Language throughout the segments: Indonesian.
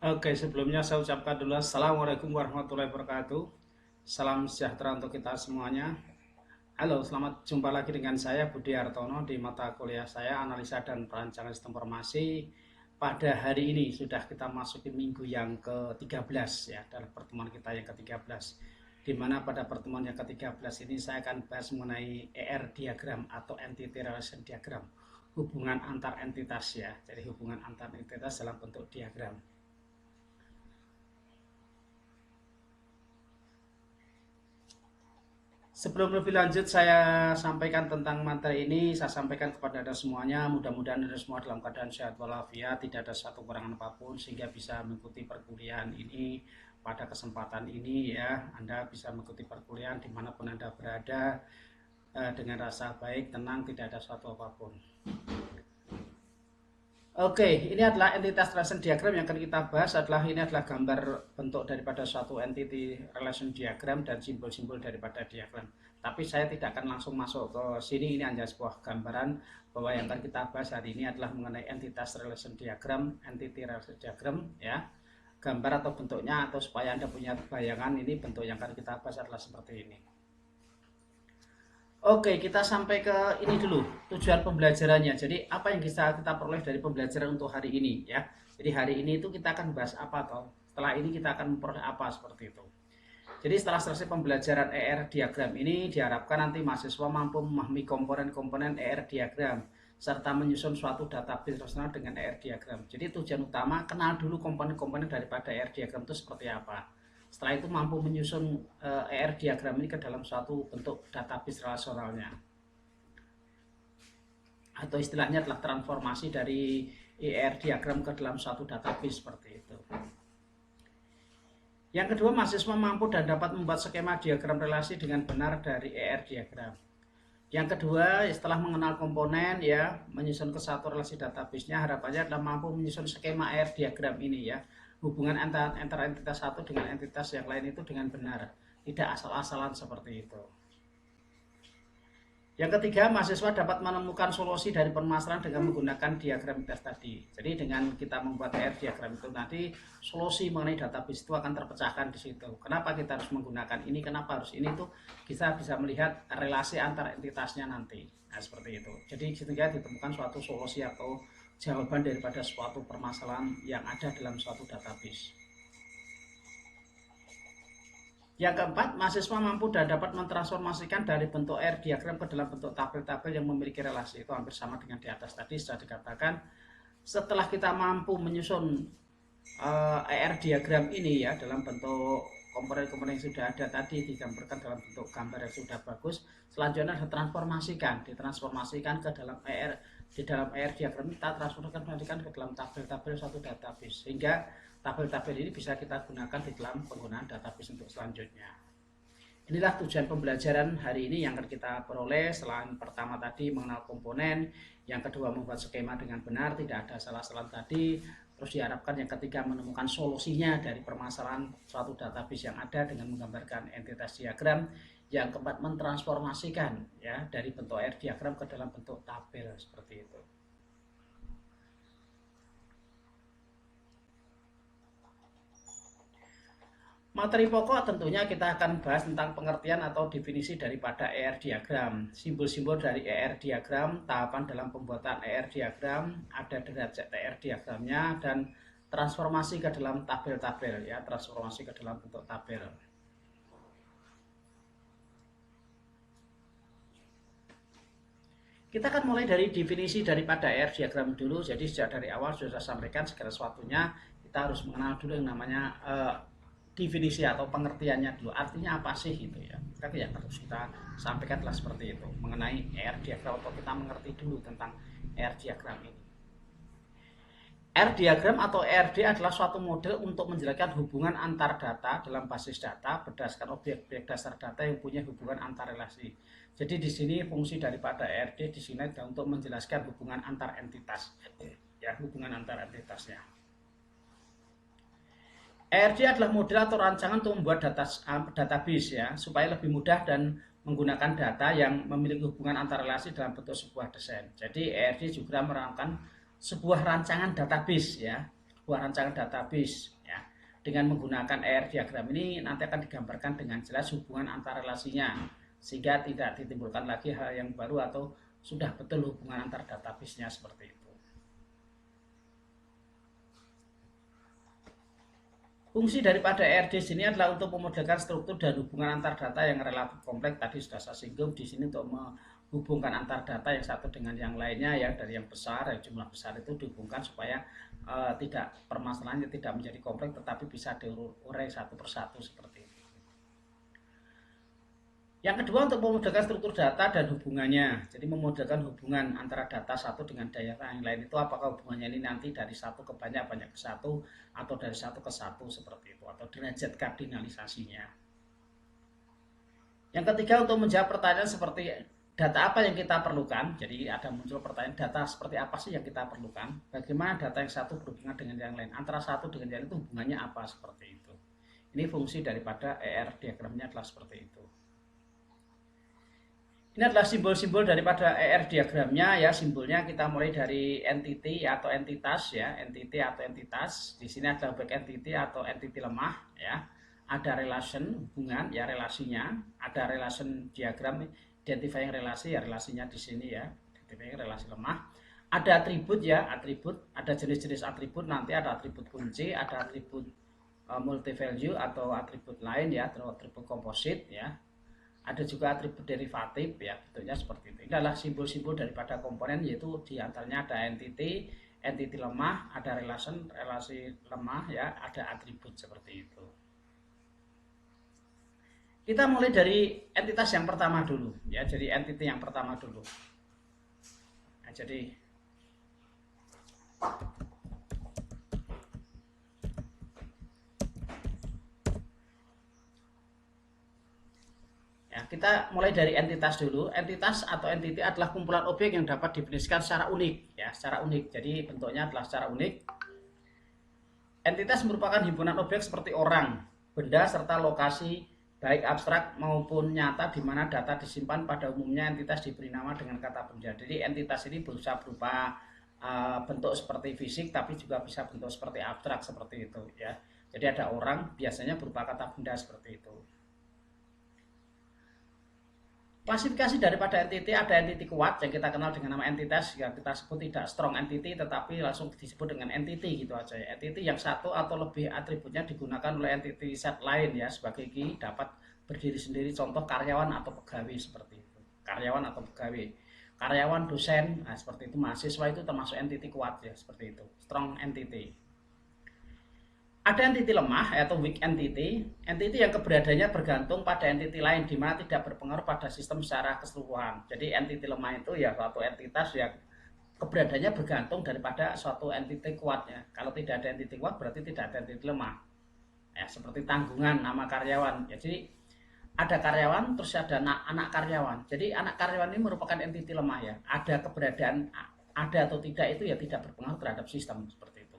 Oke, sebelumnya saya ucapkan dulu Assalamualaikum warahmatullahi wabarakatuh. Salam sejahtera untuk kita semuanya. Halo, selamat jumpa lagi dengan saya Budi Hartono di mata kuliah saya Analisa dan Perancangan Sistem Informasi. Pada hari ini sudah kita masuki minggu yang ke-13 ya, dalam pertemuan kita yang ke-13. Di mana pada pertemuan yang ke-13 ini saya akan bahas mengenai ER diagram atau Entity Relation Diagram. Hubungan antar entitas ya, jadi hubungan antar entitas dalam bentuk diagram. Sebelum lebih lanjut saya sampaikan tentang materi ini, saya sampaikan kepada Anda semuanya, mudah-mudahan Anda semua dalam keadaan sehat walafiat, tidak ada satu kekurangan apapun sehingga bisa mengikuti perkuliahan ini pada kesempatan ini ya. Anda bisa mengikuti perkuliahan dimanapun Anda berada dengan rasa baik, tenang, tidak ada suatu apapun. Oke, ini adalah entitas relation diagram yang akan kita bahas ini adalah gambar bentuk daripada suatu entity relation diagram dan simbol-simbol daripada diagram. Tapi saya tidak akan langsung masuk ke sini, ini hanya sebuah gambaran bahwa yang akan kita bahas hari ini adalah mengenai entitas relation diagram, entity relation diagram ya. Gambar atau bentuknya atau supaya Anda punya bayangan ini bentuk yang akan kita bahas adalah seperti ini. Oke, kita sampai ke ini dulu, tujuan pembelajarannya. Jadi apa yang kita peroleh dari pembelajaran untuk hari ini ya. Jadi hari ini itu kita akan bahas apa toh? Setelah ini kita akan memperoleh apa seperti itu. Jadi setelah selesai pembelajaran ER diagram ini diharapkan nanti mahasiswa mampu memahami komponen-komponen ER diagram serta menyusun suatu database relasional dengan ER diagram. Jadi tujuan utama kenal dulu komponen-komponen daripada ER diagram itu seperti apa. Setelah itu mampu menyusun ER diagram ini ke dalam suatu bentuk database relasionalnya. Atau istilahnya adalah transformasi dari ER diagram ke dalam suatu database seperti itu. Yang kedua, mahasiswa mampu dan dapat membuat skema diagram relasi dengan benar dari ER diagram. Yang kedua, setelah mengenal komponen ya, menyusun ke satu relasi database-nya, harapannya adalah mampu menyusun skema ER diagram ini ya. Hubungan antara entitas satu dengan entitas yang lain itu dengan benar, tidak asal-asalan seperti itu. Yang ketiga, mahasiswa dapat menemukan solusi dari permasalahan dengan menggunakan diagram tes tadi. Jadi dengan kita membuat ER diagram itu nanti solusi mengenai database itu akan terpecahkan di situ. Kenapa kita harus menggunakan ini? Kenapa harus ini? Itu kita bisa melihat relasi antar entitasnya nanti. Nah, seperti itu. Jadi sehingga ditemukan suatu solusi atau jawaban daripada suatu permasalahan yang ada dalam suatu database. Yang keempat, mahasiswa mampu dan dapat mentransformasikan dari bentuk R diagram ke dalam bentuk tabel-tabel yang memiliki relasi. Itu hampir sama dengan di atas tadi sudah dikatakan. Setelah kita mampu menyusun ER diagram ini ya dalam bentuk komponen-komponen yang sudah ada tadi digambarkan dalam bentuk gambar yang sudah bagus, selanjutnya ditransformasikan ke dalam ER, di dalam ER diagram kita transformasikan ke dalam tabel-tabel suatu database sehingga tabel-tabel ini bisa kita gunakan di dalam penggunaan database untuk selanjutnya. Inilah tujuan pembelajaran hari ini yang akan kita peroleh. Selain pertama tadi mengenal komponen, yang kedua membuat skema dengan benar, tidak ada salah-salah tadi. Terus diharapkan yang ketiga menemukan solusinya dari permasalahan suatu database yang ada dengan menggambarkan entitas diagram. Yang keempat mentransformasikan ya dari bentuk R diagram ke dalam bentuk tabel seperti itu. Materi pokok tentunya kita akan bahas tentang pengertian atau definisi daripada ER diagram, simbol-simbol dari ER diagram, tahapan dalam pembuatan ER diagram, ada derajat ER diagramnya, dan transformasi ke dalam tabel-tabel ya, transformasi ke dalam bentuk tabel. Kita akan mulai dari definisi daripada ER diagram dulu. Jadi sejak dari awal sudah saya sampaikan segala sesuatunya kita harus mengenal dulu yang namanya definisi atau pengertiannya dulu. Artinya apa sih itu ya? Tapi yang harus kita sampaikan adalah seperti itu mengenai ER diagram atau kita mengerti dulu tentang ER diagram ini. R diagram atau RD adalah suatu model untuk menjelaskan hubungan antar data dalam basis data berdasarkan objek-objek dasar data yang punya hubungan antar relasi. Jadi di sini fungsi daripada RD di sini adalah untuk menjelaskan hubungan antar entitas, ya hubungan antar entitasnya. RD adalah model atau rancangan untuk membuat database ya supaya lebih mudah dan menggunakan data yang memiliki hubungan antar relasi dalam bentuk sebuah desain. Jadi RD juga merupakan sebuah rancangan database ya sebuah rancangan database ya. Dengan menggunakan ER diagram ini nanti akan digambarkan dengan jelas hubungan antar relasinya sehingga tidak ditimbulkan lagi hal yang baru atau sudah betul hubungan antar database-nya seperti itu. Fungsi daripada ERD sini adalah untuk memodelkan struktur dan hubungan antar data yang relatif kompleks. Tadi sudah saya singgung di sini untuk menghubungkan antar data yang satu dengan yang lainnya ya, dari yang besar, yang jumlah besar itu dihubungkan supaya tidak permasalahannya tidak menjadi kompleks tetapi bisa diurai satu persatu seperti itu. Yang kedua untuk memodelkan struktur data dan hubungannya. Jadi memodelkan hubungan antara data satu dengan data yang lain itu apakah hubungannya ini nanti dari satu ke banyak, banyak ke satu, atau dari satu ke satu seperti itu, atau derajat kardinalisasinya. Yang ketiga untuk menjawab pertanyaan seperti data apa yang kita perlukan. Jadi ada muncul pertanyaan data seperti apa sih yang kita perlukan. Bagaimana data yang satu berhubungan dengan yang lain. Antara satu dengan yang lain itu hubungannya apa seperti itu. Ini fungsi daripada ER diagramnya adalah seperti itu. Ini adalah simbol-simbol daripada ER diagramnya ya. Simbolnya kita mulai dari entity atau entitas ya, entity atau entitas. Di sini ada objek entity atau entity lemah ya. Ada relation hubungan ya, relasinya. Ada relation diagram identifying relasi ya, relasinya di sini ya. Identifying relasi lemah. Ada atribut ya, atribut. Ada jenis-jenis atribut, nanti ada atribut kunci, ada atribut multi value atau atribut lain ya, atau atribut komposit ya. Ada juga atribut derivatif ya, bentuknya seperti itu. Ini adalah simbol-simbol daripada komponen, yaitu diantaranya ada entity, entity lemah, ada relation, relasi lemah ya, ada atribut seperti itu. Kita mulai dari entitas yang pertama dulu ya, jadi entity yang pertama dulu. Nah, jadi kita mulai dari entitas dulu. Entitas atau entity adalah kumpulan objek yang dapat didefinisikan secara unik ya, secara unik. Jadi bentuknya adalah secara unik. Entitas merupakan himpunan objek seperti orang, benda serta lokasi baik abstrak maupun nyata di mana data disimpan. Pada umumnya entitas diberi nama dengan kata benda. Jadi entitas ini bisa berupa bentuk seperti fisik tapi juga bisa bentuk seperti abstrak seperti itu ya. Jadi ada orang biasanya berupa kata benda seperti itu. Klasifikasi daripada entity, ada entity kuat yang kita kenal dengan nama entitas yang kita sebut tidak strong entity tetapi langsung disebut dengan entity gitu aja ya. Entity yang satu atau lebih atributnya digunakan oleh entity set lain ya, sebagai key dapat berdiri sendiri, contoh karyawan atau pegawai seperti itu. Karyawan atau pegawai, karyawan, dosen, nah seperti itu, mahasiswa itu termasuk entity kuat ya, seperti itu, strong entity. Ada entity lemah atau weak entity, entity yang keberadaannya bergantung pada entity lain di mana tidak berpengaruh pada sistem secara keseluruhan. Jadi entity lemah itu ya suatu entitas yang keberadaannya bergantung daripada suatu entity kuatnya. Kalau tidak ada entity kuat berarti tidak ada entity lemah. Ya, seperti tanggungan nama karyawan. Jadi ada karyawan terus ada anak karyawan. Jadi anak karyawan ini merupakan entity lemah ya. Ada keberadaan ada atau tidak itu ya tidak berpengaruh terhadap sistem seperti itu.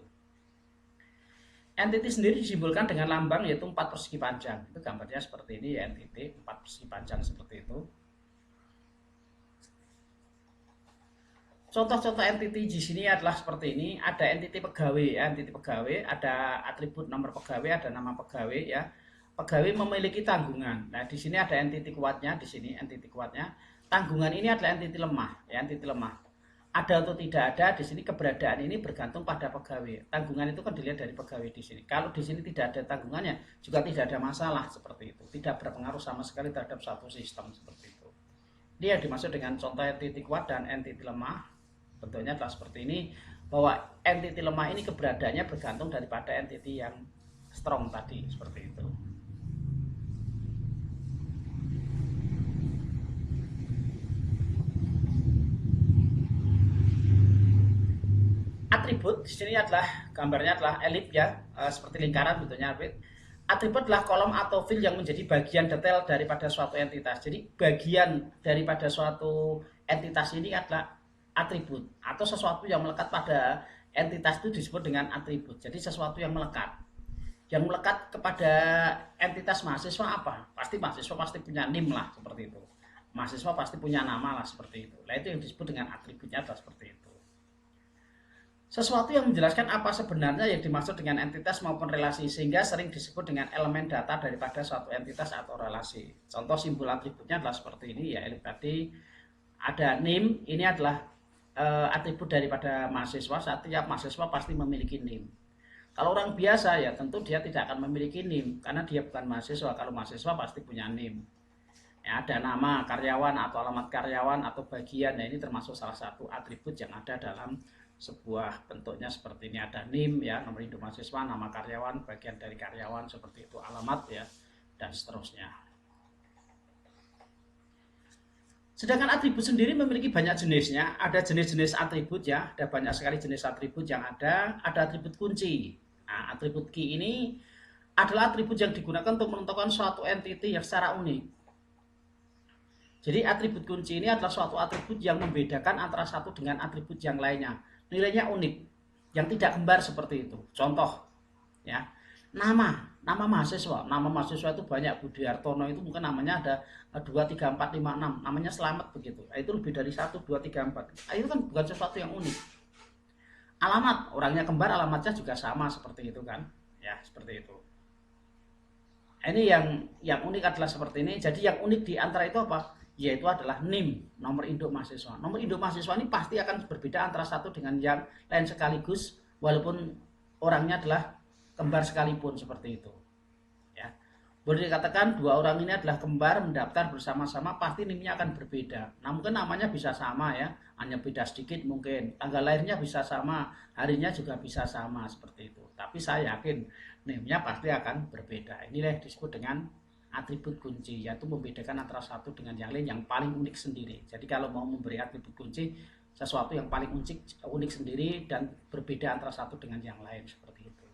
Entity sendiri disimbolkan dengan lambang yaitu 4 persegi panjang. Itu gambarnya seperti ini ya, entity 4 persegi panjang seperti itu. Contoh-contoh entity di sini adalah seperti ini. Ada entity pegawai ya, entity pegawai, ada atribut nomor pegawai, ada nama pegawai ya. Pegawai memiliki tanggungan. Nah, di sini ada entity kuatnya, di sini entity kuatnya. Tanggungan ini adalah entity lemah ya, entity lemah. Ada atau tidak ada di sini keberadaan ini bergantung pada pegawai. Tanggungan itu kan dilihat dari pegawai di sini. Kalau di sini tidak ada tanggungannya juga tidak ada masalah seperti itu. Tidak berpengaruh sama sekali terhadap satu sistem seperti itu. Ini yang dimaksud dengan contoh entity kuat dan entity lemah. Bentuknya adalah seperti ini, bahwa entity lemah ini keberadaannya bergantung daripada entity yang strong tadi seperti itu. Atribut di sini adalah gambarnya adalah elip ya, seperti lingkaran bentuknya. Atribut adalah kolom atau field yang menjadi bagian detail daripada suatu entitas. Jadi bagian daripada suatu entitas ini adalah atribut atau sesuatu yang melekat pada entitas itu disebut dengan atribut. Jadi sesuatu yang melekat. Yang melekat kepada entitas mahasiswa apa? Pasti mahasiswa pasti punya NIM lah seperti itu. Mahasiswa pasti punya nama lah seperti itu. Nah itu yang disebut dengan atributnya adalah seperti itu. Sesuatu yang menjelaskan apa sebenarnya yang dimaksud dengan entitas maupun relasi, sehingga sering disebut dengan elemen data daripada suatu entitas atau relasi. Contoh simbol atributnya adalah seperti ini ya, tadi ada name, ini adalah atribut daripada mahasiswa. Setiap mahasiswa pasti memiliki name. Kalau orang biasa ya tentu dia tidak akan memiliki name karena dia bukan mahasiswa. Kalau mahasiswa pasti punya name. Ya, ada nama karyawan atau alamat karyawan atau bagian. Nah, ini termasuk salah satu atribut yang ada dalam sebuah bentuknya seperti ini. Ada NIM ya, nomor induk mahasiswa, nama karyawan, bagian dari karyawan seperti itu, alamat ya, dan seterusnya. Sedangkan atribut sendiri memiliki banyak jenisnya. Ada jenis-jenis atribut ya, ada banyak sekali jenis atribut yang ada. Ada atribut kunci. Nah, atribut key ini adalah atribut yang digunakan untuk menentukan suatu entity yang secara unik. Jadi atribut kunci ini adalah suatu atribut yang membedakan antara satu dengan atribut yang lainnya. Nilainya unik, yang tidak kembar seperti itu. Contoh, ya, nama mahasiswa. Nama mahasiswa itu banyak. Budi Hartono itu mungkin namanya ada 2, 3, 4, 5, 6. Namanya Selamat begitu. Itu lebih dari 1, 2, 3, 4. Itu kan bukan sesuatu yang unik. Alamat, orangnya kembar, alamatnya juga sama seperti itu kan. Ya, seperti itu. Ini yang unik adalah seperti ini. Jadi yang unik di antara itu apa? Yaitu adalah NIM, nomor induk mahasiswa. Nomor induk mahasiswa ini pasti akan berbeda antara satu dengan yang lain sekaligus, walaupun orangnya adalah kembar sekalipun seperti itu. Ya. Boleh dikatakan dua orang ini adalah kembar mendaftar bersama-sama, pasti NIM-nya akan berbeda. Nah, mungkin namanya bisa sama ya, hanya beda sedikit mungkin. Tanggal lahirnya bisa sama, harinya juga bisa sama seperti itu. Tapi saya yakin NIM-nya pasti akan berbeda. Inilah yang disebut dengan atribut kunci, yaitu membedakan antara satu dengan yang lain yang paling unik sendiri. Jadi kalau mau memberi atribut kunci, sesuatu yang paling unik sendiri dan berbeda antara satu dengan yang lain seperti itu.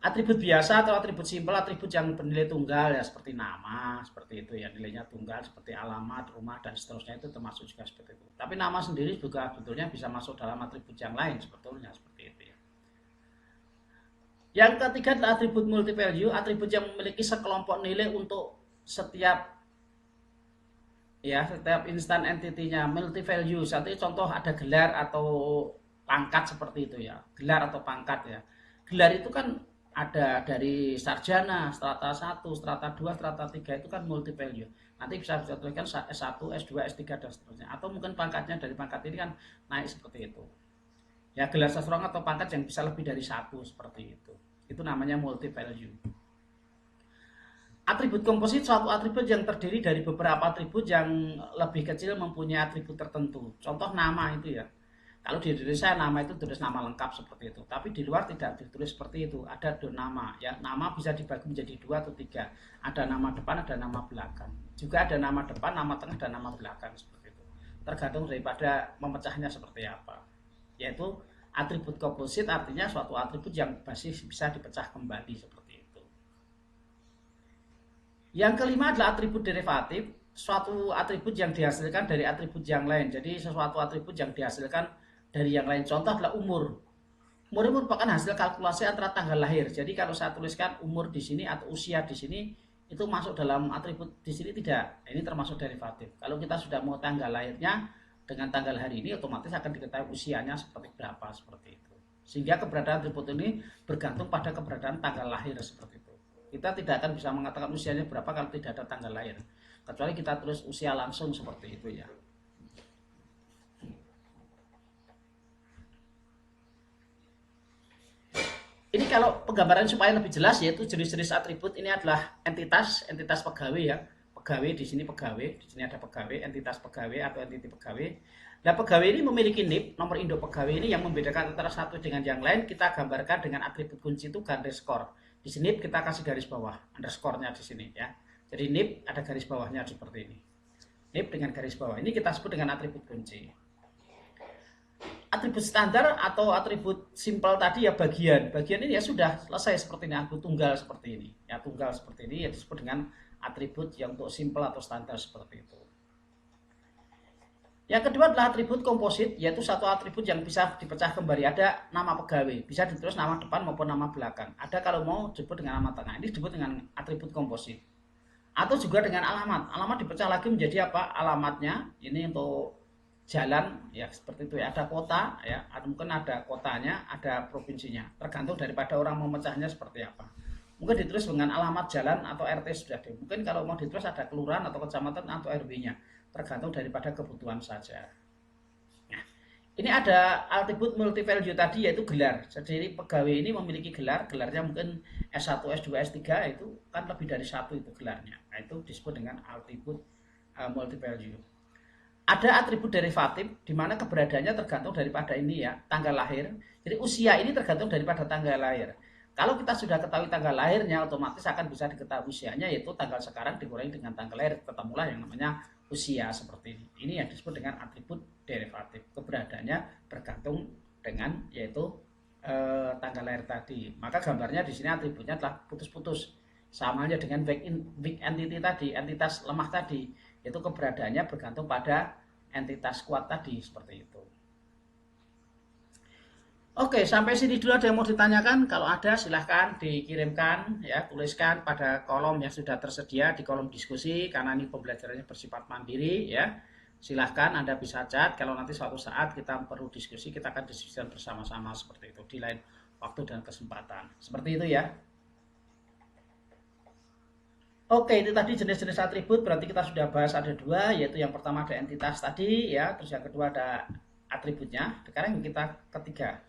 Atribut biasa atau atribut simpel, atribut yang bernilai tunggal ya seperti nama, seperti itu ya, nilainya tunggal seperti alamat, rumah dan seterusnya, itu termasuk juga seperti itu. Tapi nama sendiri juga sebetulnya bisa masuk dalam atribut yang lain sebetulnya seperti itu ya. Yang ketiga adalah atribut multi value, atribut yang memiliki sekelompok nilai untuk setiap instan entity-nya. Multi value, artinya contoh ada gelar atau pangkat seperti itu ya. Gelar atau pangkat ya. Gelar itu kan ada dari sarjana, strata 1, strata 2, strata 3, itu kan multi value. Nanti bisa dituliskan S1, S2, S3 dan seterusnya. Atau mungkin pangkatnya dari pangkat ini kan naik seperti itu. Ya, gelar seseorang atau pangkat yang bisa lebih dari satu seperti itu. Itu namanya multi value. Atribut komposit, suatu atribut yang terdiri dari beberapa atribut yang lebih kecil mempunyai atribut tertentu. Contoh nama itu ya. Kalau di Indonesia nama itu tulis nama lengkap seperti itu. Tapi di luar tidak ditulis seperti itu. Ada dua nama ya. Nama bisa dibagi menjadi 2 atau 3. Ada nama depan, ada nama belakang. Juga ada nama depan, nama tengah dan nama belakang seperti itu. Tergantung daripada memecahnya seperti apa. Yaitu atribut komposit artinya suatu atribut yang masih bisa dipecah kembali seperti itu. Yang kelima adalah atribut derivatif, suatu atribut yang dihasilkan dari atribut yang lain. Jadi sesuatu atribut yang dihasilkan dari yang lain. Contoh adalah umur. Umur merupakan hasil kalkulasi antara tanggal lahir. Jadi kalau saya tuliskan umur di sini atau usia di sini, itu masuk dalam atribut di sini tidak. Ini termasuk derivatif. Kalau kita sudah mau tanggal lahirnya, dengan tanggal hari ini otomatis akan diketahui usianya seperti berapa seperti itu. Sehingga keberadaan atribut ini bergantung pada keberadaan tanggal lahir seperti itu. Kita tidak akan bisa mengatakan usianya berapa kalau tidak ada tanggal lahir. Kecuali kita tulis usia langsung seperti itu ya. Ini kalau penggambaran supaya lebih jelas, yaitu jenis-jenis atribut ini adalah entitas pegawai ya. Pegawai di sini pegawai, di sini ada pegawai, entitas pegawai atau entiti pegawai. Nah, pegawai ini memiliki NIP, nomor induk pegawai ini yang membedakan antara satu dengan yang lain. Kita gambarkan dengan atribut kunci itu underscore. Di sini kita kasih garis bawah, underscore-nya di sini ya. Jadi NIP ada garis bawahnya seperti ini. NIP dengan garis bawah. Ini kita sebut dengan atribut kunci. Atribut standar atau atribut simpel tadi ya bagian. Bagian ini ya sudah selesai seperti ini, atribut tunggal seperti ini. Ya, tunggal seperti ini ya disebut dengan atribut yang untuk simple atau standar seperti itu. Yang kedua adalah atribut komposit, yaitu satu atribut yang bisa dipecah kembali. Ada nama pegawai, bisa ditulis nama depan maupun nama belakang. Ada kalau mau disebut dengan nama tengah, ini disebut dengan atribut komposit. Atau juga dengan alamat. Alamat dipecah lagi menjadi apa? Alamatnya ini untuk jalan ya seperti itu ya, ada kota ya, mungkin ada kotanya, ada provinsinya, tergantung daripada orang memecahnya seperti apa. Mungkin ditulis dengan alamat jalan atau RT sudah deh. Mungkin kalau mau ditulis ada kelurahan atau kecamatan atau RW-nya, tergantung daripada kebutuhan saja. Nah, ini ada atribut multi-value tadi yaitu gelar. Jadi pegawai ini memiliki gelar, gelarnya mungkin S1, S2, S3 itu kan lebih dari satu itu gelarnya. Nah, itu disebut dengan atribut multi-value. Ada atribut derivatif di mana keberadaannya tergantung daripada ini ya, tanggal lahir. Jadi usia ini tergantung daripada tanggal lahir. Kalau kita sudah ketahui tanggal lahirnya, otomatis akan bisa diketahui usianya, yaitu tanggal sekarang dikurangi dengan tanggal lahir, ketemulah yang namanya usia seperti ini. Ini yang disebut dengan atribut derivatif. Keberadaannya bergantung dengan yaitu tanggal lahir tadi. Maka gambarnya di sini atributnya adalah putus-putus. Sama aja dengan weak entity tadi, entitas lemah tadi, yaitu keberadaannya bergantung pada entitas kuat tadi seperti itu. Oke, sampai sini dulu ada yang mau ditanyakan. Kalau ada silahkan dikirimkan ya, tuliskan pada kolom yang sudah tersedia di kolom diskusi karena ini pembelajarannya bersifat mandiri ya. Silahkan Anda bisa chat. Kalau nanti suatu saat kita perlu diskusi, kita akan diskusikan bersama-sama seperti itu di lain waktu dan kesempatan. Seperti itu ya. Oke, itu tadi jenis-jenis atribut. Berarti kita sudah bahas ada dua, yaitu yang pertama ada entitas tadi ya, terus yang kedua ada atributnya. Sekarang kita ketiga.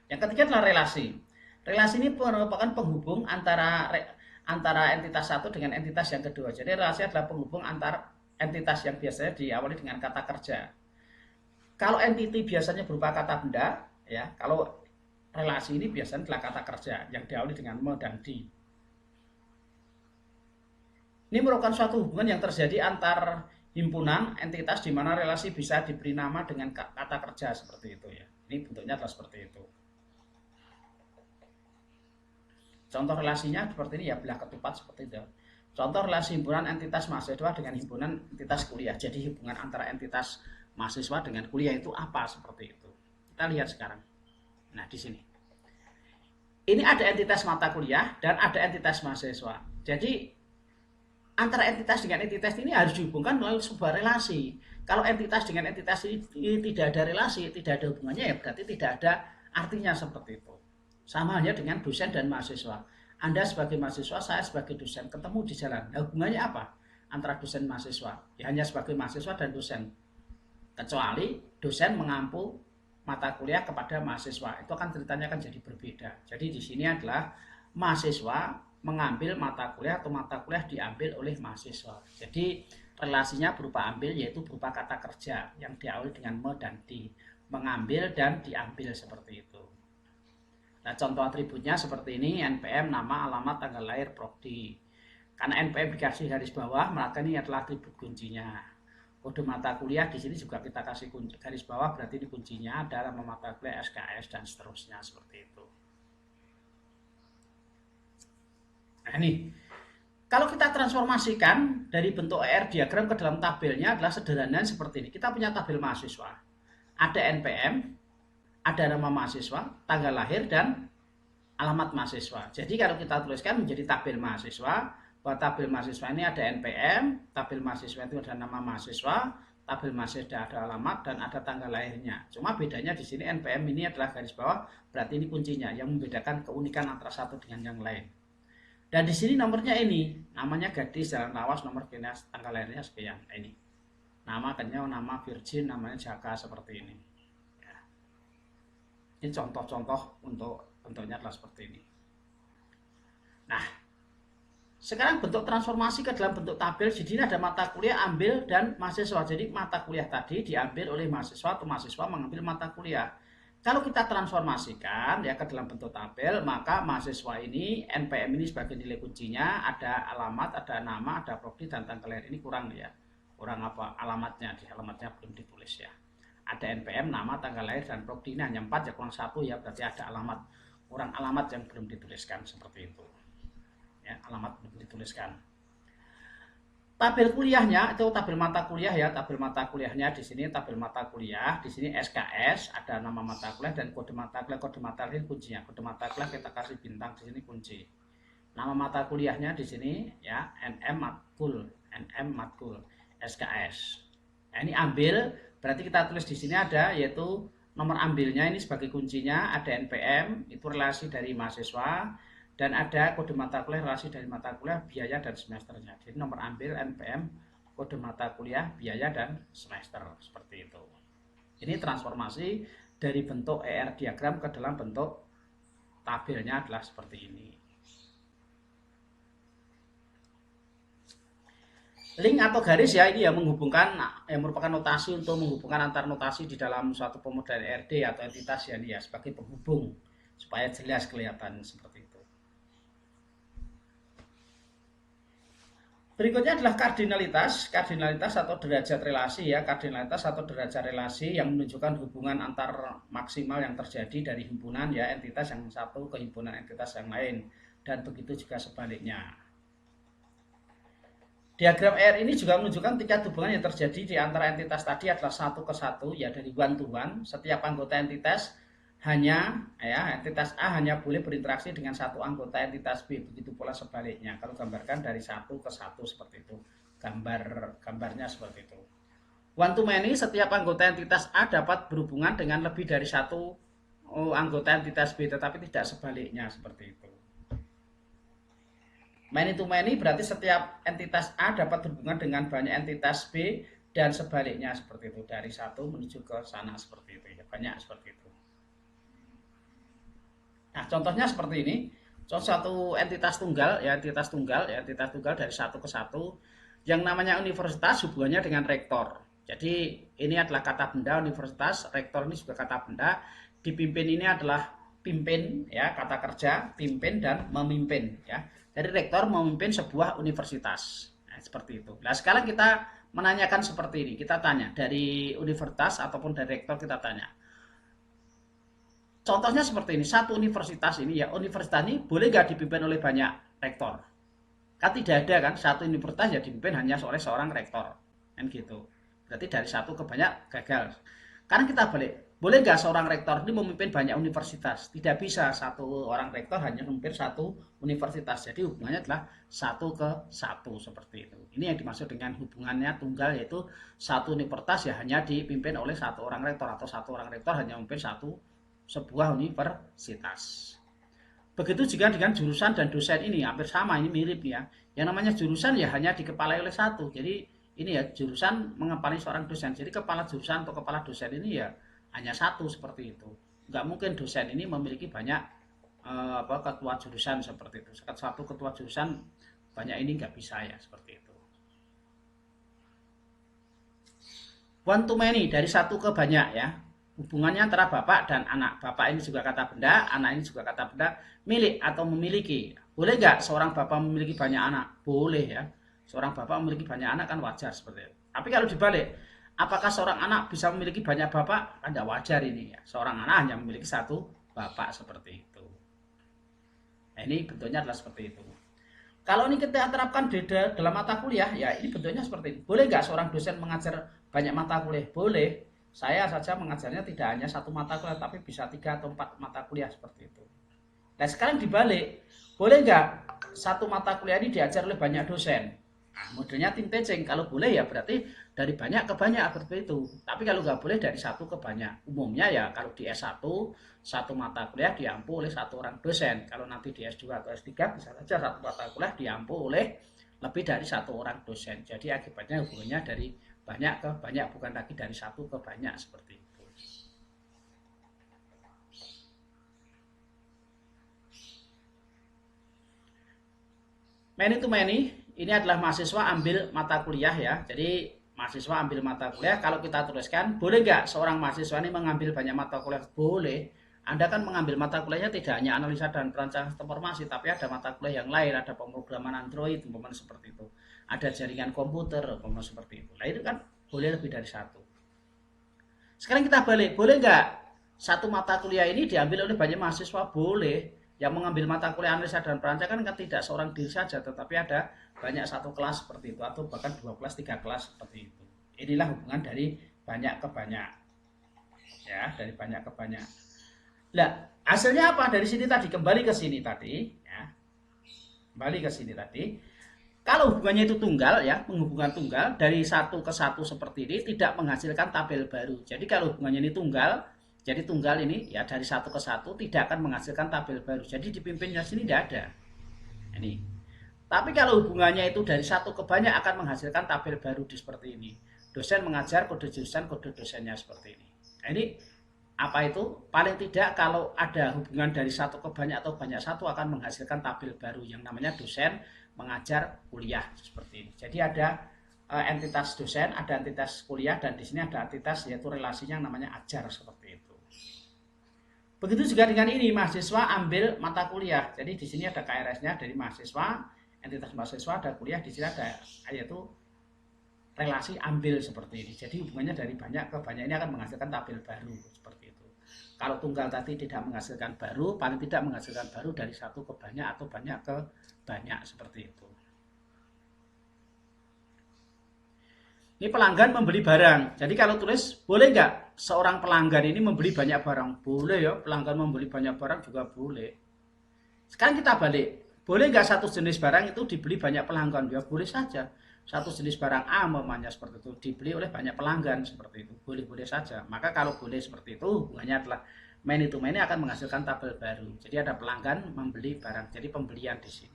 Yang ketiga adalah relasi. Relasi ini merupakan penghubung antara entitas satu dengan entitas yang kedua. Jadi relasi adalah penghubung antar entitas yang biasanya diawali dengan kata kerja. Kalau entity biasanya berupa kata benda, ya. Kalau relasi ini biasanya adalah kata kerja yang diawali dengan me dan di. Ini merupakan suatu hubungan yang terjadi antar himpunan entitas di mana relasi bisa diberi nama dengan kata kerja seperti itu ya. Ini bentuknya adalah seperti itu. Contoh relasinya seperti ini ya, belah ketupat seperti itu. Contoh relasi himpunan entitas mahasiswa dengan himpunan entitas kuliah. Jadi hubungan antara entitas mahasiswa dengan kuliah itu apa seperti itu. Kita lihat sekarang. Nah, di sini. Ini ada entitas mata kuliah dan ada entitas mahasiswa. Jadi antara entitas dengan entitas ini harus dihubungkan melalui sebuah relasi. Kalau entitas dengan entitas ini tidak ada relasi, tidak ada hubungannya, ya berarti tidak ada artinya seperti itu. Sama halnya dengan dosen dan mahasiswa. Anda sebagai mahasiswa, saya sebagai dosen, ketemu di jalan. Nah, hubungannya apa antara dosen dan mahasiswa? Ya hanya sebagai mahasiswa dan dosen. Kecuali dosen mengampu mata kuliah kepada mahasiswa. Itu akan ceritanya kan jadi berbeda. Jadi di sini adalah mahasiswa mengambil mata kuliah atau mata kuliah diambil oleh mahasiswa. Jadi relasinya berupa ambil, yaitu berupa kata kerja yang diawali dengan me dan di. Mengambil dan diambil seperti itu. Nah, contoh atributnya seperti ini, NPM, nama, alamat, tanggal lahir, prodi. Karena NPM dikasih garis bawah, maka ini adalah atribut kuncinya. Kode mata kuliah di sini juga kita kasih garis bawah, berarti ini kuncinya ada nama mata kuliah, SKS, dan seterusnya seperti itu. Nah, ini. Kalau kita transformasikan dari bentuk ER diagram ke dalam tabelnya adalah sederhana seperti ini. Kita punya tabel mahasiswa. Ada NPM, ada nama mahasiswa, tanggal lahir, dan alamat mahasiswa. Jadi kalau kita tuliskan menjadi tabel mahasiswa, bahwa tabel mahasiswa ini ada NPM, tabel mahasiswa itu ada nama mahasiswa, tabel mahasiswa ada alamat, dan ada tanggal lahirnya. Cuma bedanya di sini NPM ini adalah garis bawah, berarti ini kuncinya yang membedakan keunikan antara satu dengan yang lain. Dan di sini nomornya ini, namanya gadis, jalan lawas, nomor dinas, tanggal lahirnya sekian. Ini nama kenyau, nama virgin, namanya Jaka, seperti ini. Ini contoh-contoh untuk bentuknya adalah seperti ini. Nah, sekarang bentuk transformasi ke dalam bentuk tabel. Jadi ini ada mata kuliah, ambil, dan mahasiswa. Jadi mata kuliah tadi diambil oleh mahasiswa atau mahasiswa mengambil mata kuliah. Kalau kita transformasikan ya ke dalam bentuk tabel, maka mahasiswa ini, NPM ini sebagai nilai kuncinya, ada alamat, ada nama, ada prodi, dan tanggal lahir. Ini kurang ya. Kurang apa? Alamatnya. Di alamatnya belum ditulis ya. Ada NPM, nama, tanggal lahir, dan prodi. Ini hanya 4 ya, kurang 1 ya, berarti ada alamat. Kurang alamat yang belum dituliskan seperti itu. Ya, alamat belum dituliskan. Tabel kuliahnya itu tabel mata kuliah ya, tabel mata kuliahnya di sini tabel mata kuliah, di sini SKS, ada nama mata kuliah dan kode mata kuliah kuncinya. Kode mata kuliah kita kasih bintang di sini kunci. Nama mata kuliahnya di sini ya, NM Matkul, SKS. Nah, ini ambil, berarti kita tulis di sini ada yaitu nomor ambilnya ini sebagai kuncinya, ada NPM, itu relasi dari mahasiswa, dan ada kode mata kuliah, relasi dari mata kuliah, biaya, dan semesternya. Jadi nomor ambil, NPM, kode mata kuliah, biaya, dan semester, seperti itu. Ini transformasi dari bentuk ER diagram ke dalam bentuk tabelnya adalah seperti ini. Link atau garis ya ini ya menghubungkan, yang merupakan notasi untuk menghubungkan antar notasi di dalam suatu pemodelan RD atau entitas ya, ini ya sebagai penghubung supaya jelas kelihatan seperti itu. Berikutnya adalah kardinalitas, kardinalitas atau derajat relasi ya, kardinalitas atau derajat relasi yang menunjukkan hubungan antar maksimal yang terjadi dari himpunan ya entitas yang satu ke himpunan entitas yang lain, dan begitu juga sebaliknya. Diagram R ini juga menunjukkan tingkat hubungan yang terjadi di antara entitas tadi adalah 1 ke 1 ya, dari one to one. Setiap anggota entitas hanya ya entitas A hanya boleh berinteraksi dengan satu anggota entitas B, begitu pula sebaliknya. Kalau gambarkan dari 1 ke 1 seperti itu. Gambarnya seperti itu. One to many, setiap anggota entitas A dapat berhubungan dengan lebih dari satu anggota entitas B, tetapi tidak sebaliknya seperti itu. Many to many berarti setiap entitas A dapat berhubungan dengan banyak entitas B dan sebaliknya seperti itu, dari satu menuju ke sana seperti itu ya, banyak seperti itu. Nah, contohnya seperti ini. Contoh satu entitas tunggal ya, entitas tunggal dari satu ke satu. Yang namanya universitas hubungannya dengan rektor. Jadi ini adalah kata benda universitas, rektor ini juga kata benda. Dipimpin ini adalah pimpin ya, kata kerja, pimpin dan memimpin ya. Dari rektor memimpin sebuah universitas. Nah, seperti itu. Nah, sekarang kita menanyakan seperti ini. Kita tanya dari universitas ataupun dari rektor, kita tanya. Contohnya seperti ini. Satu universitas ini ya, universitas ini boleh nggak dipimpin oleh banyak rektor? Kan tidak ada kan, satu universitas ya dipimpin hanya oleh seorang rektor. Kan gitu. Berarti dari satu ke banyak gagal. Karena kita balik. Boleh nggak seorang rektor ini memimpin banyak universitas? Tidak bisa, satu orang rektor hanya memimpin satu universitas. Jadi hubungannya adalah satu ke satu seperti itu. Ini yang dimaksud dengan hubungannya tunggal, yaitu satu universitas ya hanya dipimpin oleh satu orang rektor, atau satu orang rektor hanya memimpin sebuah universitas. Begitu juga dengan jurusan dan dosen, ini hampir sama, ini mirip ya. Yang namanya jurusan ya hanya dikepalai oleh satu. Jadi ini ya jurusan mengepalai seorang dosen. Jadi kepala jurusan atau kepala dosen ini ya hanya satu seperti itu. Nggak mungkin dosen ini memiliki banyak ketua jurusan seperti itu. Satu ketua jurusan banyak ini nggak bisa ya seperti itu. One to many, dari satu ke banyak ya. Hubungannya antara bapak dan anak. Bapak ini juga kata benda, anak ini juga kata benda. Milik atau memiliki. Boleh nggak seorang bapak memiliki banyak anak? Boleh ya. Seorang bapak memiliki banyak anak kan wajar seperti itu. Tapi kalau dibalik, apakah seorang anak bisa memiliki banyak bapak? Kan tidak wajar ini ya. Seorang anak hanya memiliki satu bapak seperti itu. Nah, ini bentuknya adalah seperti itu. Kalau ini kita terapkan dalam mata kuliah, ya ini bentuknya seperti ini. Boleh nggak seorang dosen mengajar banyak mata kuliah? Boleh. Saya saja mengajarnya tidak hanya satu mata kuliah, tapi bisa 3 atau 4 mata kuliah seperti itu. Nah sekarang dibalik, boleh nggak satu mata kuliah ini diajar oleh banyak dosen? Nah, modelnya tim teaching. Kalau boleh ya berarti dari banyak ke banyak seperti itu. Tapi kalau nggak boleh dari satu ke banyak. Umumnya ya kalau di S1 satu mata kuliah diampu oleh satu orang dosen. Kalau nanti di S2 atau S3 bisa saja satu mata kuliah diampu oleh lebih dari satu orang dosen. Jadi akibatnya hubungannya dari banyak ke banyak, bukan lagi dari satu ke banyak seperti itu. Many to many, ini adalah mahasiswa ambil mata kuliah ya. Jadi mahasiswa ambil mata kuliah, kalau kita tuliskan, boleh nggak seorang mahasiswa ini mengambil banyak mata kuliah? Boleh. Anda kan mengambil mata kuliahnya tidak hanya analisa dan perancangan sistem informasi, tapi ada mata kuliah yang lain, ada pemrograman Android, umpamanya seperti itu. Ada jaringan komputer, umpamanya seperti itu. Nah itu kan boleh lebih dari satu. Sekarang kita balik, boleh nggak satu mata kuliah ini diambil oleh banyak mahasiswa? Boleh. Yang mengambil mata kuliah analisa dan perancangan kan tidak seorang diri saja, tetapi ada banyak satu kelas seperti itu, atau bahkan 2 kelas, 3 kelas seperti itu. Inilah hubungan dari banyak ke banyak. Ya, dari banyak ke banyak. Nah, hasilnya apa? Dari sini tadi, kembali ke sini tadi, ya. Kembali ke sini tadi. Kalau hubungannya itu tunggal ya, penghubungan tunggal dari satu ke satu seperti ini tidak menghasilkan tabel baru. Jadi kalau hubungannya ini tunggal, jadi tunggal ini ya dari satu ke satu tidak akan menghasilkan tabel baru. Jadi dipimpinnya sini tidak ada. Ini. Tapi kalau hubungannya itu dari satu ke banyak akan menghasilkan tabel baru di seperti ini. Dosen mengajar, kode jurusan, kode dosennya seperti ini. Nah, ini apa itu? Paling tidak kalau ada hubungan dari satu ke banyak atau banyak satu akan menghasilkan tabel baru yang namanya dosen mengajar kuliah seperti ini. Jadi ada entitas dosen, ada entitas kuliah, dan di sini ada entitas yaitu relasinya yang namanya ajar seperti itu. Begitu juga dengan ini, mahasiswa ambil mata kuliah. Jadi di sini ada KRS-nya dari mahasiswa, entitas mahasiswa, ada kuliah, di sini ada yaitu relasi ambil seperti ini. Jadi hubungannya dari banyak ke banyak ini akan menghasilkan tabel baru seperti itu. Kalau tunggal tadi tidak menghasilkan baru, paling tidak menghasilkan baru dari satu ke banyak atau banyak ke banyak seperti itu. Ini pelanggan membeli barang. Jadi kalau tulis, boleh nggak seorang pelanggan ini membeli banyak barang? Boleh ya, pelanggan membeli banyak barang juga boleh. Sekarang kita balik. Boleh nggak satu jenis barang itu dibeli banyak pelanggan? Ya boleh saja. Satu jenis barang A namanya seperti itu dibeli oleh banyak pelanggan seperti itu. Boleh-boleh saja. Maka kalau boleh seperti itu, hubungannya adalah many to many akan menghasilkan tabel baru. Jadi ada pelanggan membeli barang. Jadi pembelian di sini.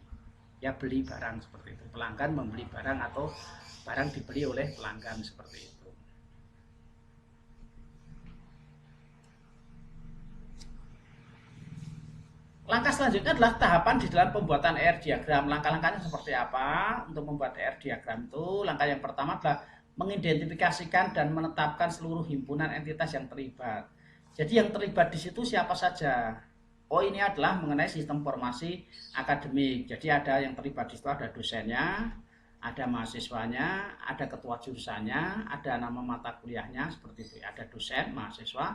Ya beli barang seperti itu. Pelanggan membeli barang atau barang dibeli oleh pelanggan seperti itu. Langkah selanjutnya adalah tahapan di dalam pembuatan ER diagram. Langkah-langkahnya seperti apa untuk membuat ER diagram itu? Langkah yang pertama adalah mengidentifikasikan dan menetapkan seluruh himpunan entitas yang terlibat. Jadi yang terlibat di situ siapa saja? Oh, ini adalah mengenai sistem formasi akademik. Jadi ada yang terlibat di situ, ada dosennya, ada mahasiswanya, ada ketua jurusannya, ada nama mata kuliahnya seperti itu. Ada dosen, mahasiswa,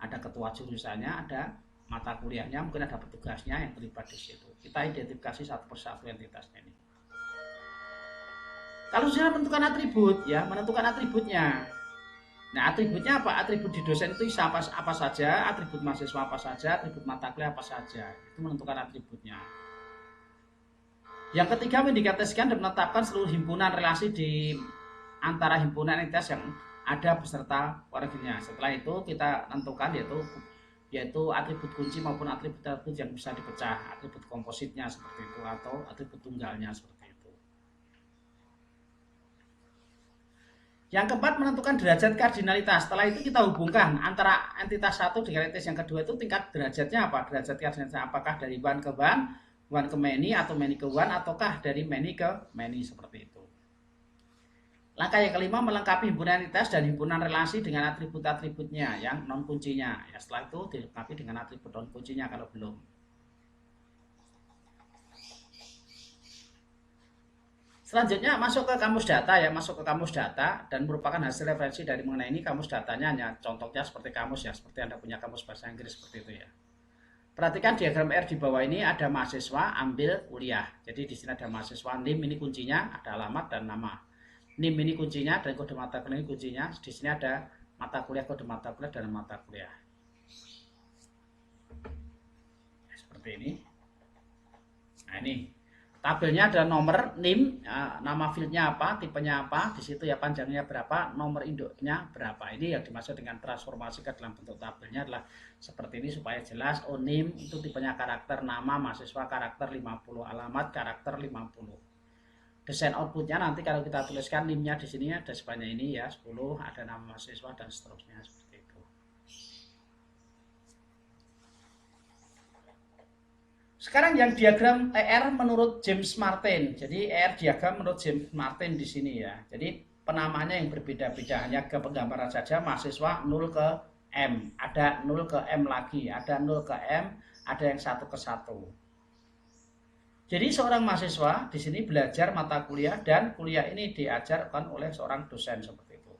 ada ketua jurusannya, ada mata kuliahnya, mungkin ada petugasnya yang terlibat di situ. Kita identifikasi satu persatu entitasnya ini. Kalau sudah menentukan atribut, ya menentukan atributnya. Nah, atributnya apa? Atribut di dosen itu apa saja, atribut mahasiswa apa saja, atribut mata kuliah apa saja. Itu menentukan atributnya. Yang ketiga, mendikatesikan dan menetapkan seluruh himpunan relasi di antara himpunan entitas yang ada beserta warganya. Setelah itu kita tentukan yaitu atribut kunci maupun atribut-atribut yang bisa dipecah, atribut kompositnya seperti itu atau atribut tunggalnya seperti itu. Yang keempat, menentukan derajat kardinalitas. Setelah itu kita hubungkan antara entitas satu dengan entitas yang kedua itu tingkat derajatnya apa? Derajat kardinalitasnya apakah dari one ke one ke many atau many ke one ataukah dari many ke many seperti itu. Langkah yang kelima, melengkapi himpunan entitas dan himpunan relasi dengan atribut-atributnya yang non kuncinya. Ya, setelah itu dilengkapi dengan atribut non kuncinya kalau belum. Selanjutnya masuk ke kamus data ya, masuk ke kamus data dan merupakan hasil referensi dari mengenai ini. Kamus datanya hanya contohnya seperti kamus ya, seperti Anda punya kamus bahasa Inggris seperti itu ya. Perhatikan diagram R di bawah ini ada mahasiswa ambil kuliah. Jadi di sini ada mahasiswa, NIM ini kuncinya, ada alamat dan nama. NIM ini kuncinya dan kode mata kuliah ini kuncinya. Di sini ada mata kuliah, kode mata kuliah dan mata kuliah. Seperti ini. Nah, ini tabelnya ada nomor NIM, nama fieldnya apa, tipenya apa, di situ ya panjangnya berapa, nomor induknya berapa. Ini yang dimaksud dengan transformasi ke dalam bentuk tabelnya adalah seperti ini supaya jelas. Oh, NIM itu tipenya karakter, nama mahasiswa karakter 50, alamat karakter 50. Desain outputnya nanti kalau kita tuliskan NIM-nya di sini ada sebanyak ini ya, 10, ada nama mahasiswa dan seterusnya seperti itu. Sekarang yang diagram TR menurut James Martin. Jadi ER diagram menurut James Martin di sini ya. Jadi penamanya yang berbeda-beda, hanya ke penggambaran saja. Mahasiswa 0 ke M, ada 0 ke M lagi, ada 0 ke M, ada yang 1 ke 1. Jadi seorang mahasiswa di sini belajar mata kuliah dan kuliah ini diajarkan oleh seorang dosen seperti itu.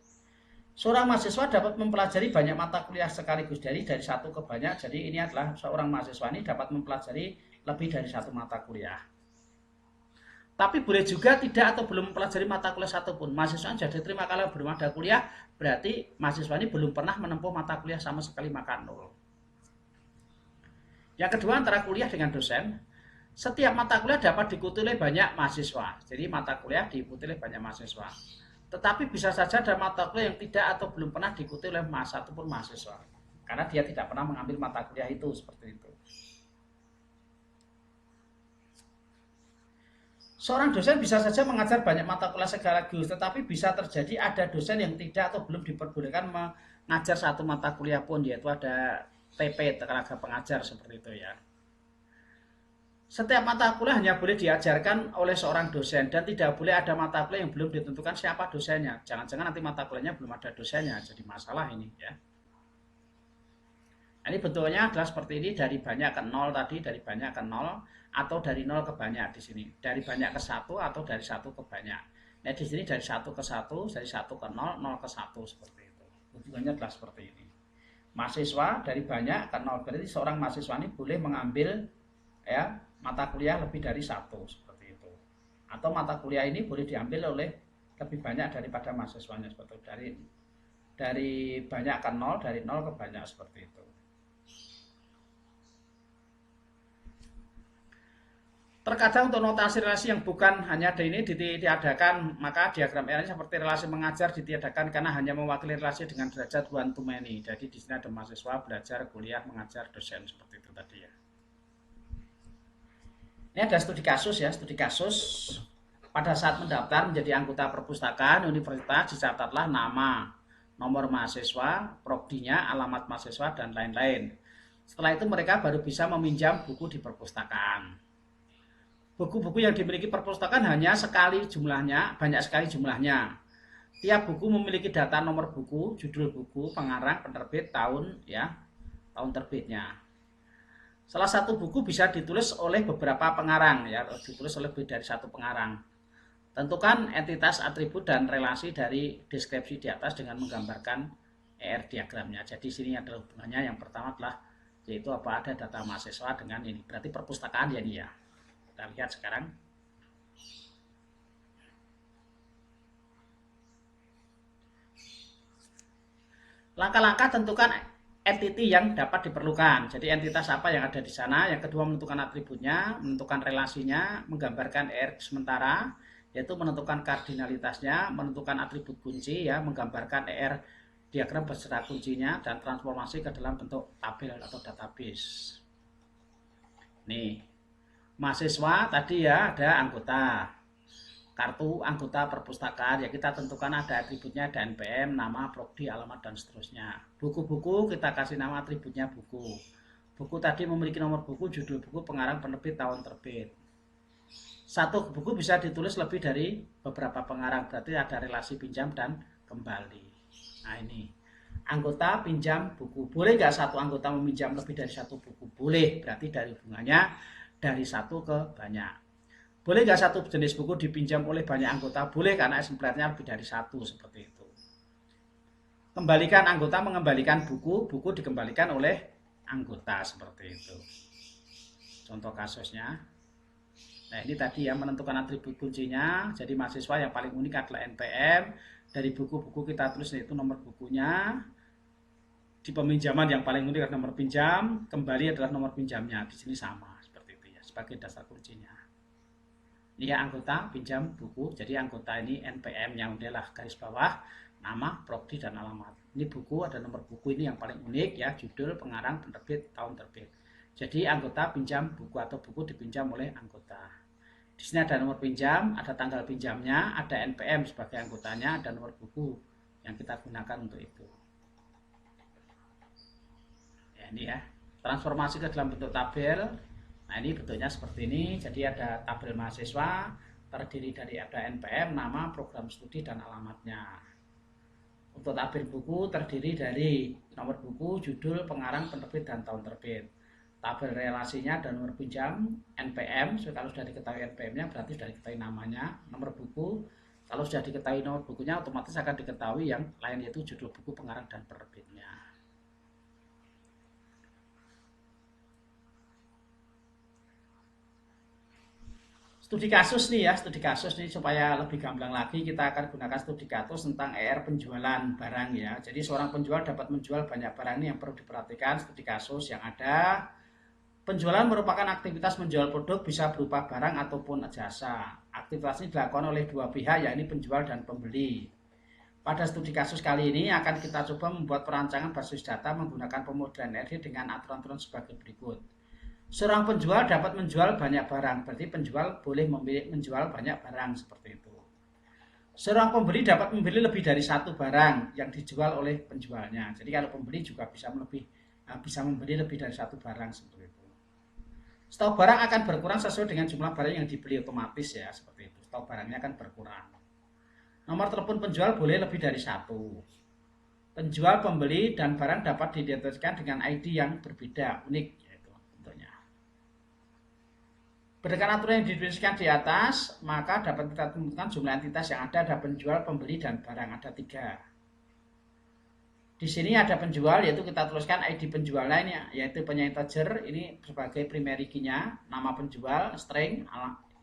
Seorang mahasiswa dapat mempelajari banyak mata kuliah sekaligus dari satu ke banyak. Jadi ini adalah seorang mahasiswa ini dapat mempelajari lebih dari satu mata kuliah. Tapi boleh juga tidak atau belum mempelajari mata kuliah satupun. Mahasiswa jadi terima kalau belum ada kuliah, berarti mahasiswa ini belum pernah menempuh mata kuliah sama sekali, maka 0. Yang kedua, antara kuliah dengan dosen. Setiap mata kuliah dapat diikuti oleh banyak mahasiswa. Jadi mata kuliah diikuti oleh banyak mahasiswa. Tetapi bisa saja ada mata kuliah yang tidak atau belum pernah diikuti oleh satu pun mahasiswa. Karena dia tidak pernah mengambil mata kuliah itu, seperti itu. Seorang dosen bisa saja mengajar banyak mata kuliah sekaligus, tetapi bisa terjadi ada dosen yang tidak atau belum diperbolehkan mengajar satu mata kuliah pun, yaitu ada TP, tenaga pengajar, seperti itu ya. Setiap mata kuliah hanya boleh diajarkan oleh seorang dosen dan tidak boleh ada mata kuliah yang belum ditentukan siapa dosennya. Jangan-jangan nanti mata kuliahnya belum ada dosennya, jadi masalah ini ya. Ini bentuknya adalah seperti ini, dari banyak ke nol tadi, dari banyak ke nol, atau dari nol ke banyak di sini. Dari banyak ke satu atau dari satu ke banyak. Nah di sini dari satu ke satu, dari satu ke nol, nol ke satu, seperti itu. Bentuknya adalah seperti ini. Mahasiswa dari banyak ke nol, berarti seorang mahasiswa ini boleh mengambil ya mata kuliah lebih dari satu, seperti itu. Atau mata kuliah ini boleh diambil oleh lebih banyak daripada mahasiswanya, seperti itu. Dari banyak ke nol, dari nol ke banyak, seperti itu. Terkadang untuk notasi relasi yang bukan hanya ini ditiadakan, maka diagram R seperti relasi mengajar ditiadakan karena hanya mewakili relasi dengan derajat one to many. Jadi di sini ada mahasiswa, belajar, kuliah, mengajar, dosen, seperti itu tadi ya. Ini ada studi kasus ya, studi kasus. Pada saat mendaftar menjadi anggota perpustakaan universitas dicatatlah nama, nomor mahasiswa, prodinya, alamat mahasiswa, dan lain-lain. Setelah itu mereka baru bisa meminjam buku di perpustakaan. Buku-buku yang dimiliki perpustakaan hanya sekali jumlahnya, banyak sekali jumlahnya. Tiap buku memiliki data nomor buku, judul buku, pengarang, penerbit, tahun ya, tahun terbitnya. Salah satu buku bisa ditulis oleh beberapa pengarang ya, ditulis oleh lebih dari satu pengarang. Tentukan entitas, atribut, dan relasi dari deskripsi di atas dengan menggambarkan ER diagramnya. Jadi sini adalah hubungannya. Yang pertama adalah yaitu apa, ada data mahasiswa dengan ini. Berarti perpustakaan ya ini ya. Kita lihat sekarang. Langkah-langkah tentukan entity yang dapat diperlukan. Jadi entitas apa yang ada di sana. Yang kedua menentukan atributnya, menentukan relasinya, menggambarkan ER sementara, yaitu menentukan kardinalitasnya, menentukan atribut kunci ya, menggambarkan ER diagram beserta kuncinya, dan transformasi ke dalam bentuk tabel atau database. Nih, mahasiswa tadi ya ada anggota, kartu anggota perpustakaan ya kita tentukan ada atributnya, ada NPM, nama, prodi, alamat, dan seterusnya. Buku-buku kita kasih nama atributnya buku. Buku tadi memiliki nomor buku, judul buku, pengarang, penerbit, tahun terbit. Satu buku bisa ditulis lebih dari beberapa pengarang, berarti ada relasi pinjam dan kembali. Nah ini anggota pinjam buku, boleh nggak satu anggota meminjam lebih dari satu buku? Boleh, berarti dari hubungannya dari satu ke banyak. Boleh nggak satu jenis buku dipinjam oleh banyak anggota? Boleh, karena eksemplarnya lebih dari satu, seperti itu. Kembalikan anggota mengembalikan buku, buku dikembalikan oleh anggota, seperti itu. Contoh kasusnya. Nah ini tadi ya, menentukan atribut kuncinya. Jadi mahasiswa yang paling unik adalah NPM. Dari buku-buku kita tulis itu nomor bukunya. Di peminjaman yang paling unik adalah nomor pinjam. Kembali adalah nomor pinjamnya. Di sini sama, seperti itu ya, sebagai dasar kuncinya. Ini ya anggota pinjam buku. Jadi anggota ini NPM yang adalah garis bawah, nama, prodi, dan alamat. Ini buku, ada nomor buku ini yang paling unik ya, judul, pengarang, penerbit, tahun terbit. Jadi anggota pinjam buku atau buku dipinjam oleh anggota. Di sini ada nomor pinjam, ada tanggal pinjamnya, ada NPM sebagai anggotanya, dan nomor buku yang kita gunakan untuk itu. Ya, ini ya, transformasi ke dalam bentuk tabel. Nah ini bentuknya seperti ini. Jadi ada tabel mahasiswa, terdiri dari ada NPM, nama, program studi, dan alamatnya. Untuk tabel buku terdiri dari nomor buku, judul, pengarang, penerbit, dan tahun terbit. Tabel relasinya dan nomor pinjam, NPM, kalau sudah diketahui NPM-nya berarti sudah diketahui namanya. Nomor buku, kalau sudah diketahui nomor bukunya otomatis akan diketahui yang lain, yaitu judul buku, pengarang, dan penerbitnya. Studi kasus nih ya, studi kasus nih supaya lebih gamblang lagi kita akan gunakan studi kasus tentang ER penjualan barang ya. Jadi seorang penjual dapat menjual banyak barang, ini yang perlu diperhatikan studi kasus yang ada. Penjualan merupakan aktivitas menjual produk bisa berupa barang ataupun jasa. Aktivitas ini dilakukan oleh dua pihak, yakni penjual dan pembeli. Pada studi kasus kali ini akan kita coba membuat perancangan berbasis data menggunakan pemodelan NLP dengan aturan-aturan sebagai berikut. Seorang penjual dapat menjual banyak barang, berarti penjual boleh menjual banyak barang seperti itu. Seorang pembeli dapat membeli lebih dari satu barang yang dijual oleh penjualnya. Jadi kalau pembeli juga bisa membeli lebih dari satu barang seperti itu. Stok barang akan berkurang sesuai dengan jumlah barang yang dibeli otomatis ya, seperti itu. Stok barangnya akan berkurang. Nomor telepon penjual boleh lebih dari satu. Penjual, pembeli, dan barang dapat diidentifikasikan dengan ID yang berbeda, unik yaitu tentunya. Berdasarkan aturan yang didefinisikan di atas, maka dapat kita temukan jumlah entitas yang ada penjual, pembeli, dan barang. Ada 3. Di sini ada penjual, yaitu kita tuliskan ID penjual lainnya, yaitu integer, ini sebagai primary key-nya, nama penjual, string,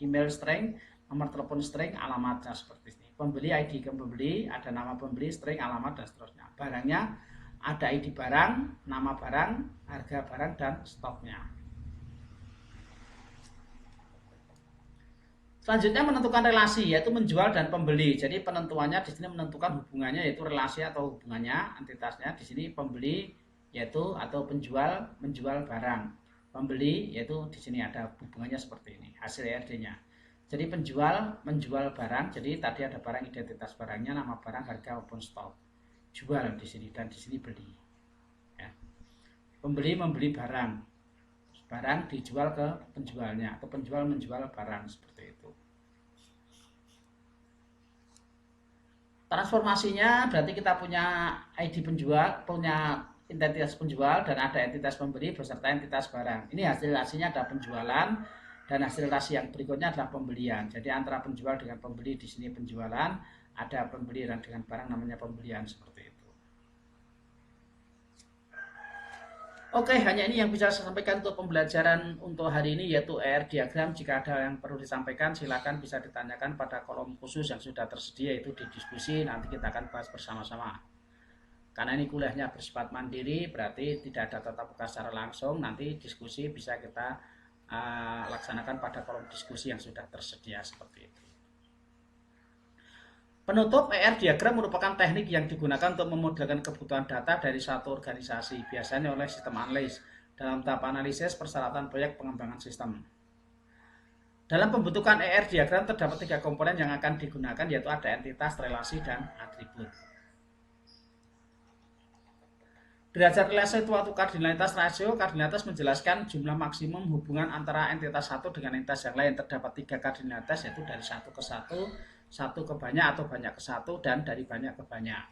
email string, nomor telepon string, alamatnya seperti ini. Pembeli, ID ke pembeli, ada nama pembeli, string, alamat, dan seterusnya. Barangnya ada ID barang, nama barang, harga barang, dan stoknya. Selanjutnya menentukan relasi, yaitu menjual dan pembeli. Jadi penentuannya di sini menentukan hubungannya, yaitu relasi atau hubungannya, entitasnya. Di sini pembeli yaitu atau penjual menjual barang. Pembeli yaitu di sini ada hubungannya seperti ini, hasil ERD-nya. Jadi penjual menjual barang, jadi tadi ada barang, identitas barangnya, nama barang, harga maupun stok. Jual di sini, dan di sini beli. Ya. Pembeli membeli barang. Barang dijual ke penjualnya, atau penjual menjual barang seperti itu. Transformasinya berarti kita punya ID penjual, punya identitas penjual, dan ada entitas pembeli beserta entitas barang. Ini hasil-hasilnya ada penjualan, dan hasil rasi yang berikutnya adalah pembelian. Jadi antara penjual dengan pembeli di sini penjualan, ada pembeli dan dengan barang namanya pembelian seperti itu. Oke, hanya ini yang bisa saya sampaikan untuk pembelajaran untuk hari ini, yaitu ER diagram. Jika ada yang perlu disampaikan, silakan bisa ditanyakan pada kolom khusus yang sudah tersedia, itu di diskusi. Nanti kita akan bahas bersama-sama. Karena ini kuliahnya bersifat mandiri, berarti tidak ada tatap muka secara langsung. Nanti diskusi bisa kita laksanakan pada kolom diskusi yang sudah tersedia seperti itu. Penutup, ER diagram merupakan teknik yang digunakan untuk memodelkan kebutuhan data dari satu organisasi, biasanya oleh sistem analis, dalam tahap analisis persyaratan proyek pengembangan sistem. Dalam pembentukan ER diagram terdapat 3 komponen yang akan digunakan, yaitu ada entitas, relasi, dan atribut. Derajat relasi suatu kardinalitas rasio. Kardinalitas menjelaskan jumlah maksimum hubungan antara entitas satu dengan entitas yang lain. Terdapat 3 kardinalitas, yaitu dari satu ke satu, satu ke banyak atau banyak ke satu, dan dari banyak ke banyak.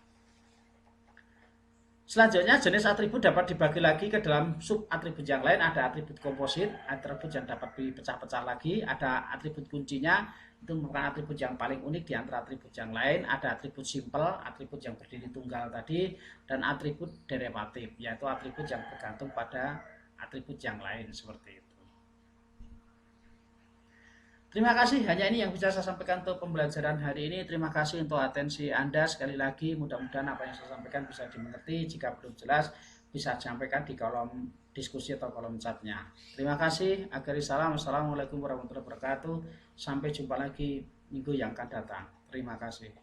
Selanjutnya jenis atribut dapat dibagi lagi ke dalam sub atribut yang lain. Ada atribut komposit, atribut yang dapat dipecah-pecah lagi. Ada atribut kuncinya, itu merupakan atribut yang paling unik di antara atribut yang lain. Ada atribut simple, atribut yang berdiri tunggal tadi, dan atribut derivatif, yaitu atribut yang bergantung pada atribut yang lain seperti itu. Terima kasih, hanya ini yang bisa saya sampaikan untuk pembelajaran hari ini. Terima kasih untuk atensi Anda. Sekali lagi, mudah-mudahan apa yang saya sampaikan bisa dimengerti. Jika belum jelas, bisa disampaikan di kolom diskusi atau kolom chatnya. Terima kasih, akhiri salam. Wassalamualaikum warahmatullahi wabarakatuh. Sampai jumpa lagi minggu yang akan datang. Terima kasih.